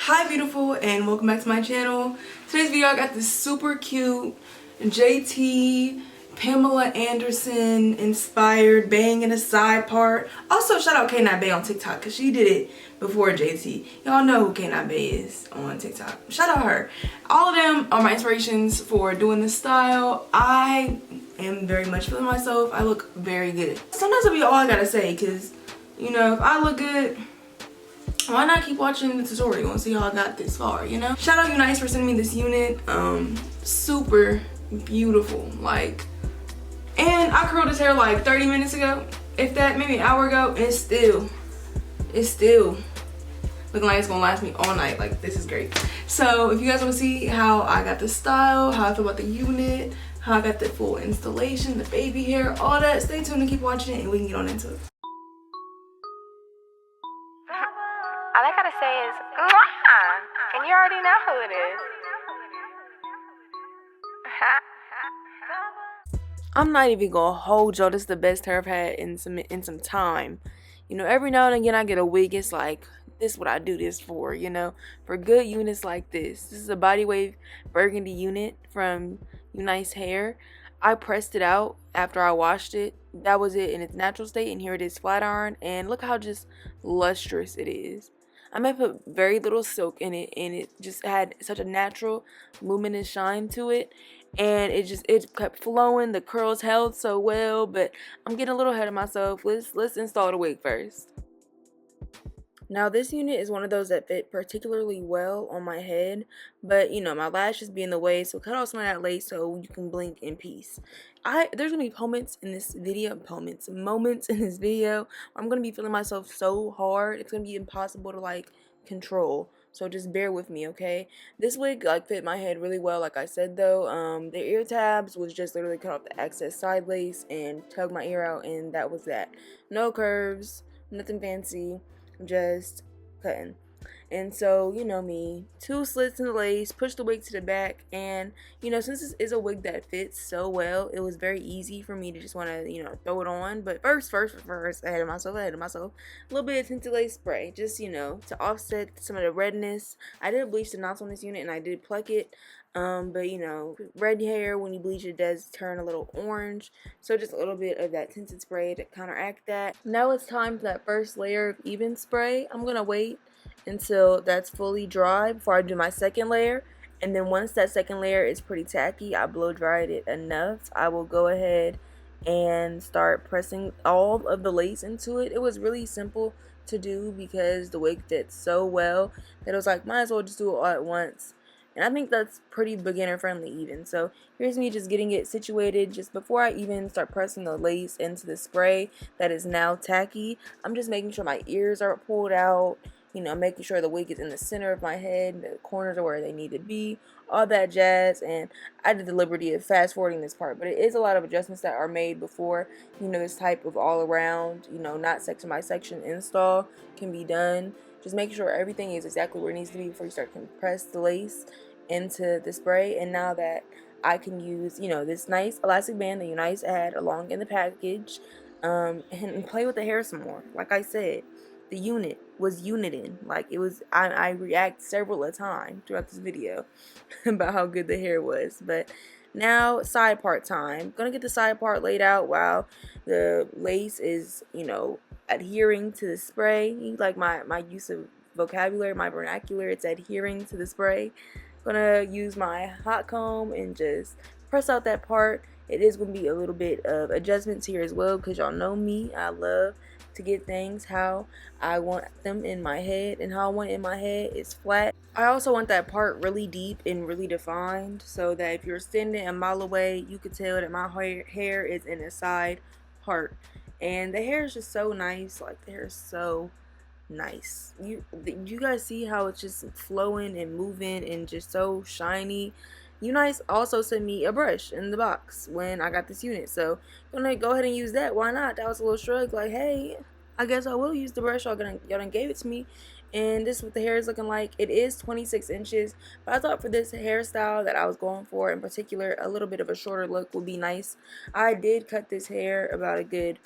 Hi beautiful, and welcome back to my channel. Today's video I got this super cute JT Pamela Anderson inspired bang in a side part. Also shout out K9Bay on TikTok because she did it before JT. Y'all know who K9Bay is on TikTok. Shout out her. All of them are my inspirations for doing this style. I am very much feeling myself. I look very good. Sometimes that'll be all I gotta say because, you know, if I look good, why not keep watching the tutorial and see how I got this far, you know? Shout out Unice for sending me this unit. Super beautiful, like, and I curled his hair like 30 minutes ago, if that, maybe an hour ago, and it's still looking like it's gonna last me all night. Like, this is great. So if you guys want to see how I got the style, how I feel about the unit, how I got the full installation, the baby hair, all that, stay tuned and keep watching it and we can get on into it. All I gotta say is, mwah! And you already know who it is. I'm not even gonna hold y'all. This is the best hair I've had in some time. You know, every now and again I get a wig. It's like, this is what I do this for, you know, for good units like this. This is a body wave burgundy unit from Unice Hair. I pressed it out after I washed it. That was it in its natural state, and here it is flat iron, and look how just lustrous it is. I might put very little silk in it, and it just had such a natural luminous shine to it, and it kept flowing. The curls held so well, but I'm getting a little ahead of myself. Let's install the wig first. Now this unit is one of those that fit particularly well on my head, but you know, my lashes be in the way, so cut off some of that lace so you can blink in peace. There's gonna be moments in this video I'm gonna be feeling myself so hard it's gonna be impossible to like control. So just bear with me, okay? This wig like fit my head really well, like I said though. The ear tabs was just literally cut off the excess side lace and tug my ear out, and that was that. No curves, nothing fancy, just cutting. And so, you know me, 2 slits in the lace, push the wig to the back, and you know, since this is a wig that fits so well, it was very easy for me to just want to, you know, throw it on. But first, ahead of myself, a little bit of tinted lace spray, just, you know, to offset some of the redness. I did bleach the knots on this unit and I did pluck it. But you know, red hair, when you bleach it does turn a little orange, so just a little bit of that tinted spray to counteract that. Now it's time for that first layer of even spray. I'm gonna wait until that's fully dry before I do my second layer, and then once that second layer is pretty tacky, I blow dried it enough, I will go ahead and start pressing all of the lace into it. It was really simple to do because the wig fits so well that it was like, might as well just do it all at once. And I think that's pretty beginner friendly even. So here's me just getting it situated just before I even start pressing the lace into the spray that is now tacky. I'm just making sure my ears are pulled out, you know, making sure the wig is in the center of my head, the corners are where they need to be, all that jazz. And I did the liberty of fast forwarding this part, but it is a lot of adjustments that are made before, you know, this type of all around, you know, not section by section install can be done. Just making sure everything is exactly where it needs to be before you start to compress the lace into the spray. And now that I can use, you know, this nice elastic band that Unice had along in the package, and play with the hair some more. Like I said, the unit was uniting. Like, it was, I react several a time throughout this video about how good the hair was. But now side part time. Gonna get the side part laid out while the lace is, you know, adhering to the spray. Like my use of vocabulary, my vernacular, it's adhering to the spray. Gonna use my hot comb and just press out that part. It is gonna be a little bit of adjustments here as well, because y'all know me, I love to get things how I want them in my head, and how I want it in my head is flat. I also want that part really deep and really defined, so that if you're standing a mile away, you could tell that my hair is in a side part. And the hair is just so nice. Like, the hair is so nice. You guys see how it's just flowing and moving and just so shiny. Unice also sent me a brush in the box when I got this unit, so I'm gonna go ahead and use that. Why not? That was a little shrug, like, hey, I guess I will use the brush. Y'all done gave it to me. And this is what the hair is looking like. It is 26 inches, but I thought for this hairstyle that I was going for in particular, a little bit of a shorter look would be nice. I did cut this hair about a good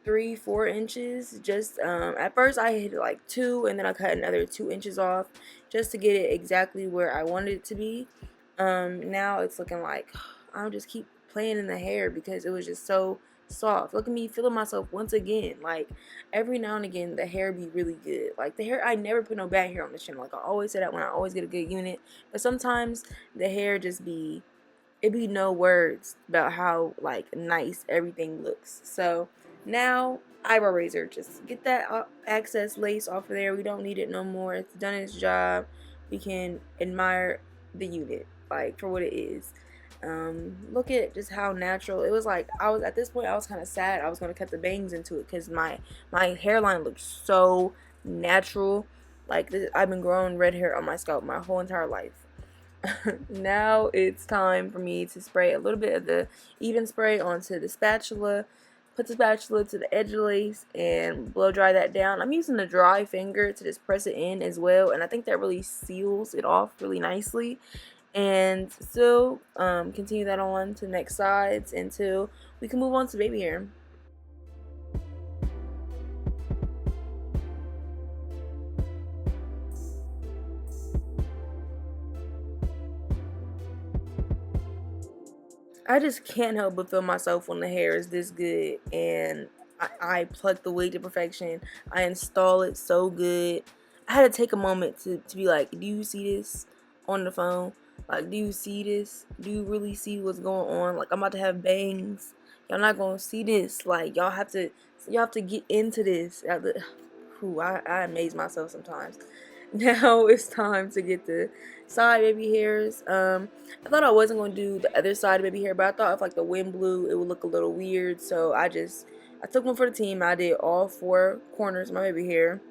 3-4 inches. Just at first I hit like 2, and then I cut another 2 inches off just to get it exactly where I wanted it to be. Now it's looking like I'll just keep playing in the hair because it was just so soft. Look at me feeling myself once again. Like every now and again the hair be really good. Like the hair, I never put no bad hair on the channel. Like I always say that when I always get a good unit. But sometimes the hair just be, it be no words about how like nice everything looks. So now eyebrow razor, just get that excess lace off of there. We don't need it no more. It's done its job. We can admire the unit like for what it is. Look at just how natural it was. Like I was at this point, I was kind of sad I was gonna cut the bangs into it because my hairline looked so natural. Like this, I've been growing red hair on my scalp my whole entire life. Now it's time for me to spray a little bit of the even spray onto the spatula. Put the spatula to the edge of the lace and blow dry that down. I'm using the dry finger to just press it in as well, and I think that really seals it off really nicely. And still continue that on to the next sides until we can move on to baby hair. I just can't help but feel myself when the hair is this good, and I pluck the wig to perfection. I install it so good. I had to take a moment to be like, do you see this on the phone? Like, do you see this? Do you really see what's going on? Like, I'm about to have bangs. Y'all not gonna see this. Like, y'all have to get into this. I amaze myself sometimes. Now it's time to get the side baby hairs. I thought I wasn't going to do the other side of baby hair, but I thought if like the wind blew, it would look a little weird. So I took one for the team. I did all 4 corners of my baby hair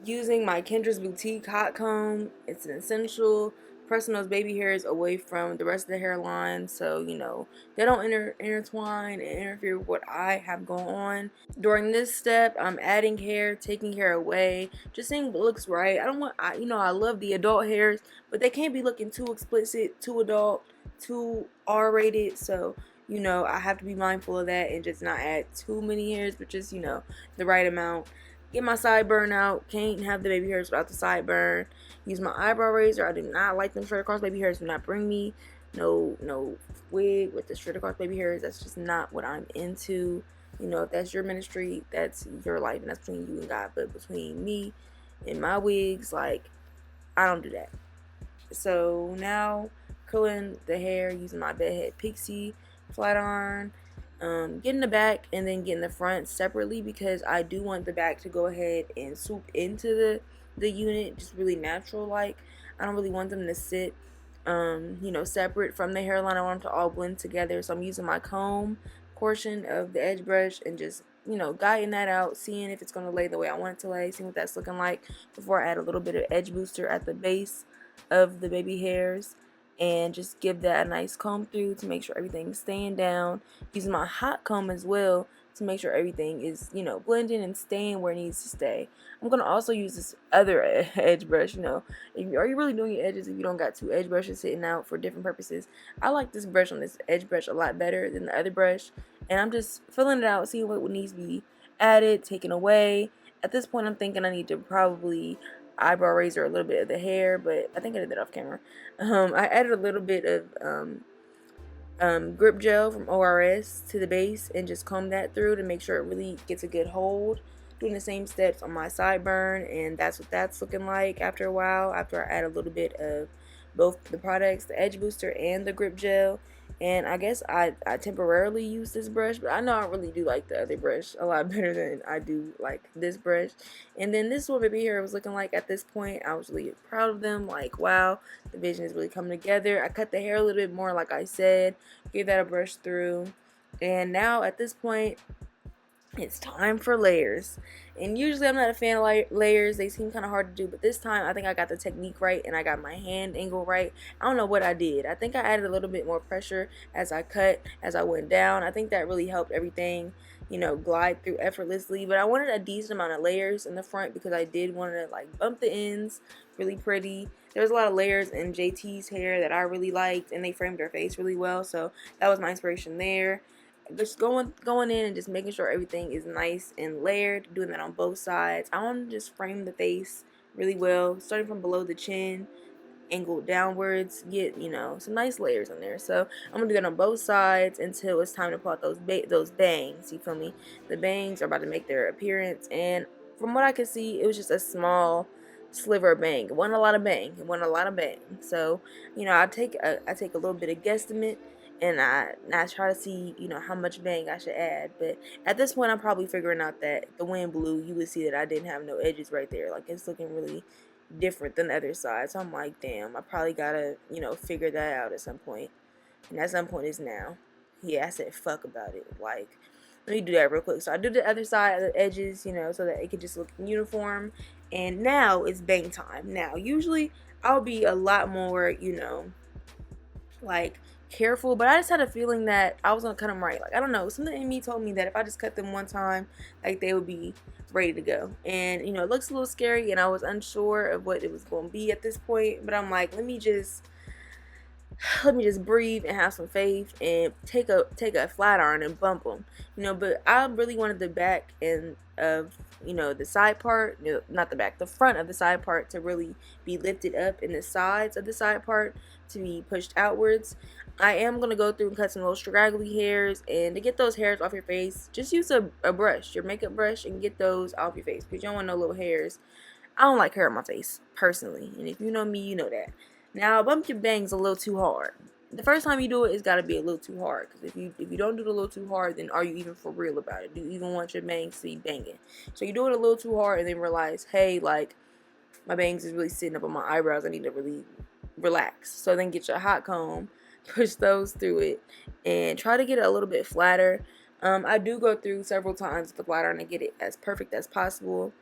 using my Kendra's Boutique hot comb. It's an essential. Pressing those baby hairs away from the rest of the hairline so they don't intertwine and interfere with what I have going on. During this step, I'm adding hair, taking hair away, just seeing what looks right. I love the adult hairs, but they can't be looking too explicit, too adult, too R-rated. So I have to be mindful of that and just not add too many hairs, but just the right amount. Get my sideburn out. Can't have the baby hairs without the sideburn. Use my eyebrow razor. I do not like them straight across baby hairs. Do not bring me no wig with the straight across baby hairs. That's just not what I'm into. If that's your ministry, that's your life, and that's between you and God. But between me and my wigs, like, I don't do that. So now, curling the hair using my bedhead pixie flat iron. Getting the back and then getting the front separately because I do want the back to go ahead and swoop into the unit just really natural like. I don't really want them to sit separate from the hairline. I want them to all blend together. So I'm using my comb portion of the edge brush and just guiding that out, seeing if it's going to lay the way I want it to lay, seeing what that's looking like before I add a little bit of edge booster at the base of the baby hairs, and just give that a nice comb through to make sure everything's staying down. Using my hot comb as well to make sure everything is blending and staying where it needs to stay. I'm gonna also use this other edge brush. Are you really doing your edges if you don't got 2 edge brushes sitting out for different purposes? I like this brush on this edge brush a lot better than the other brush, and I'm just filling it out, seeing what needs to be added, taken away. At this point, I'm thinking I need to probably eyebrow razor a little bit of the hair, but I think I did that off camera. I added a little bit of grip gel from ORS to the base and just comb that through to make sure it really gets a good hold. Doing the same steps on my sideburn, and that's what that's looking like after a while, after I add a little bit of both the products, the edge booster and the grip gel. And I guess I temporarily use this brush, but I know I really do like the other brush a lot better than I do like this brush. And then this is what baby hair was looking like at this point. I was really proud of them. Like, wow, the vision is really coming together. I cut the hair a little bit more, like I said, gave that a brush through. And now at this point, it's time for layers. And usually I'm not a fan of layers. They seem kind of hard to do, but this time I think I got the technique right and I got my hand angle right. I don't know what I did. I think I added a little bit more pressure as I cut, as I went down. I think that really helped everything glide through effortlessly. But I wanted a decent amount of layers in the front because I did want to like bump the ends really pretty. There's a lot of layers in JT's hair that I really liked, and they framed her face really well, so that was my inspiration there. just going in and just making sure everything is nice and layered, doing that on both sides. I want to just frame the face really well, starting from below the chin, angled downwards, get, you know, some nice layers in there. So I'm gonna do that on both sides until it's time to pull out those bangs. You feel me? The bangs are about to make their appearance, and from what I could see, it was just a small sliver of bang. It wasn't a lot of bang. It wasn't a lot of bang. So, you know, I take a little bit of guesstimate, and I try to see, you know, how much bang I should add. But at this point, I'm probably figuring out that the wind blew. You would see that I didn't have no edges right there. Like, it's looking really different than the other side. So I'm like, damn, I probably gotta, you know, figure that out at some point. And at some point is now. Yeah, I said fuck about it. Like, let me do that real quick. So I do the other side of the edges, you know, so that it could just look uniform. And now it's bang time. Now, usually I'll be a lot more, you know, like careful, but I just had a feeling that I was gonna cut them right. Like, I don't know, something in me told me that if I just cut them one time, like, they would be ready to go. And you know, it looks a little scary, and I was unsure of what it was going to be at this point. But I'm like, let me just breathe and have some faith and take a flat iron and bump them, you know. But I really wanted the back and of, you know, the side part, no, not the back, the front of the side part to really be lifted up, and the sides of the side part to be pushed outwards. I am going to go through and cut some little straggly hairs, and to get those hairs off your face, just use a brush, your makeup brush, and get those off your face, because you don't want no little hairs. I don't like hair on my face, personally, and if you know me, you know that. Now, bump your bangs a little too hard. The first time you do it, it's got to be a little too hard, because if you don't do it a little too hard, then are you even for real about it? Do you even want your bangs to be banging? So you do it a little too hard, and then realize, hey, like, my bangs is really sitting up on my eyebrows. I need to really relax. So then get your hot comb, push those through it, and try to get it a little bit flatter. I do go through several times with the flat iron to get it as perfect as possible.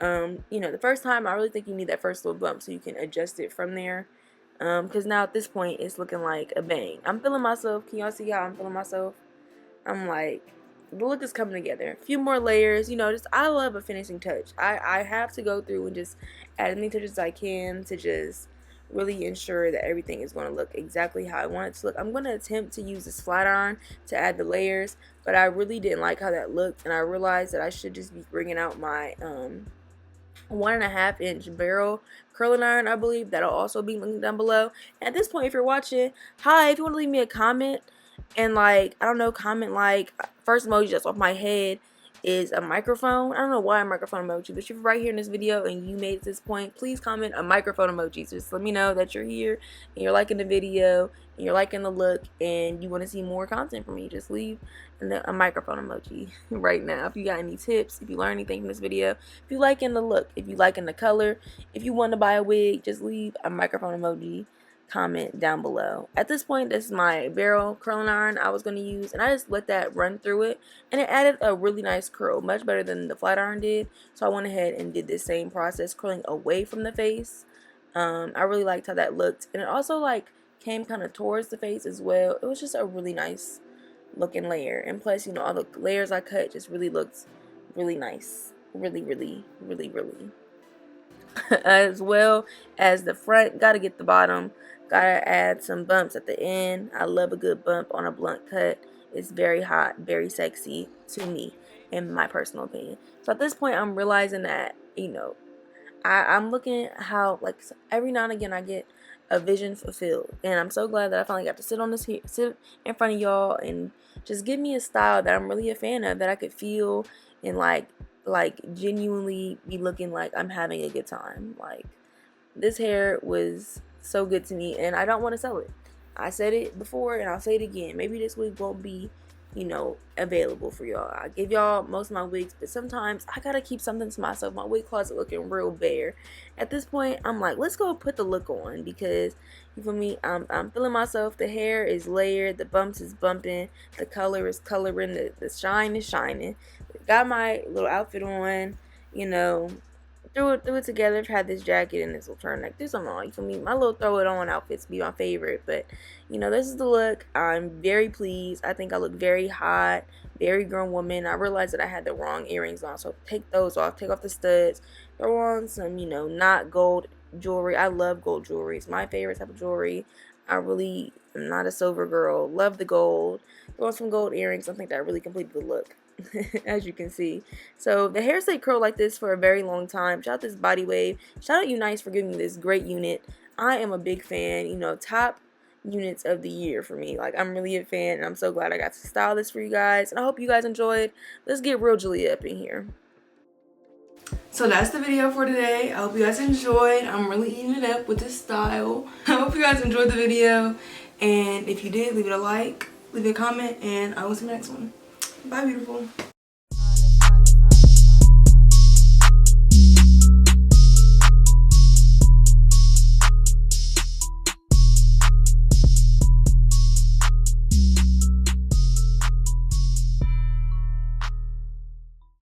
You know, the first time, I really think you need that first little bump so you can adjust it from there. Because now at this point, it's looking like a bang. I'm feeling myself. Can y'all see how I'm feeling myself? I'm like, the look is coming together. A few more layers, you know, just, I love a finishing touch. I have to go through and just add as many touches as I can to just really ensure that everything is going to look exactly how I want it to look. I'm going to attempt to use this flat iron to add the layers, but I really didn't like how that looked, and I realized that I should just be bringing out my 1.5 inch barrel curling iron, I believe. That'll also be linked down below. And at this point, if you're watching, hi, if you want to leave me a comment, and like, I don't know, comment like, first emoji that's off my head is a microphone. I don't know why a microphone emoji, but if you're right here in this video and you made it to this point, please comment a microphone emoji. So just let me know that you're here and you're liking the video and you're liking the look and you want to see more content from me. Just leave a microphone emoji right now. If you got any tips, if you learn anything from this video, if you liking the look, if you liking the color, if you want to buy a wig, just leave a microphone emoji comment down below. At this point, this is my barrel curling iron I was going to use, and I just let that run through it, and it added a really nice curl, much better than the flat iron did. So I went ahead and did the same process, curling away from the face. I really liked how that looked, and it also like came kind of towards the face as well. It was just a really nice looking layer, and plus, you know, all the layers I cut just really looked really nice, really as well as the front. Gotta get the bottom, gotta add some bumps at the end. I love a good bump on a blunt cut. It's very hot, very sexy to me, in my personal opinion. So at this point, I'm realizing that, you know, I'm looking at how, like, every now and again I get a vision fulfilled, and I'm so glad that I finally got to sit in front of y'all and just give me a style that I'm really a fan of, that I could feel and like genuinely be looking like I'm having a good time. Like, this hair was so good to me, and I don't want to sell it. I said it before and I'll say it again. Maybe this wig won't be, you know, available for y'all. I give y'all most of my wigs, but sometimes I gotta keep something to myself. My wig closet looking real bare. At this point, I'm like, let's go put the look on, because, you feel me, I'm feeling myself. The hair is layered, the bumps is bumping, the color is coloring, the shine is shining. Got my little outfit on, you know, threw it together, tried this jacket and this little turtleneck. Do something on, you feel me? My little throw it on outfits be my favorite, but you know, this is the look. I'm very pleased. I think I look very hot, very grown woman. I realized that I had the wrong earrings on, so take those off, take off the studs, throw on some, you know, not gold jewelry. I love gold jewelry. It's my favorite type of jewelry. I really am not a silver girl. Love the gold. Throwing some gold earrings. I think that really completed the look. As you can see. So the hair stayed curled like this for a very long time. Shout out this body wave. Shout out Unice for giving me this great unit. I am a big fan. You know, top units of the year for me. Like, I'm really a fan, and I'm so glad I got to style this for you guys. And I hope you guys enjoyed. Let's get real JaLeah up in here. So that's the video for today. I hope you guys enjoyed. I'm really eating it up with this style. I hope you guys enjoyed the video. And if you did, leave it a like, leave it a comment, and I will see you next one. Bye, beautiful.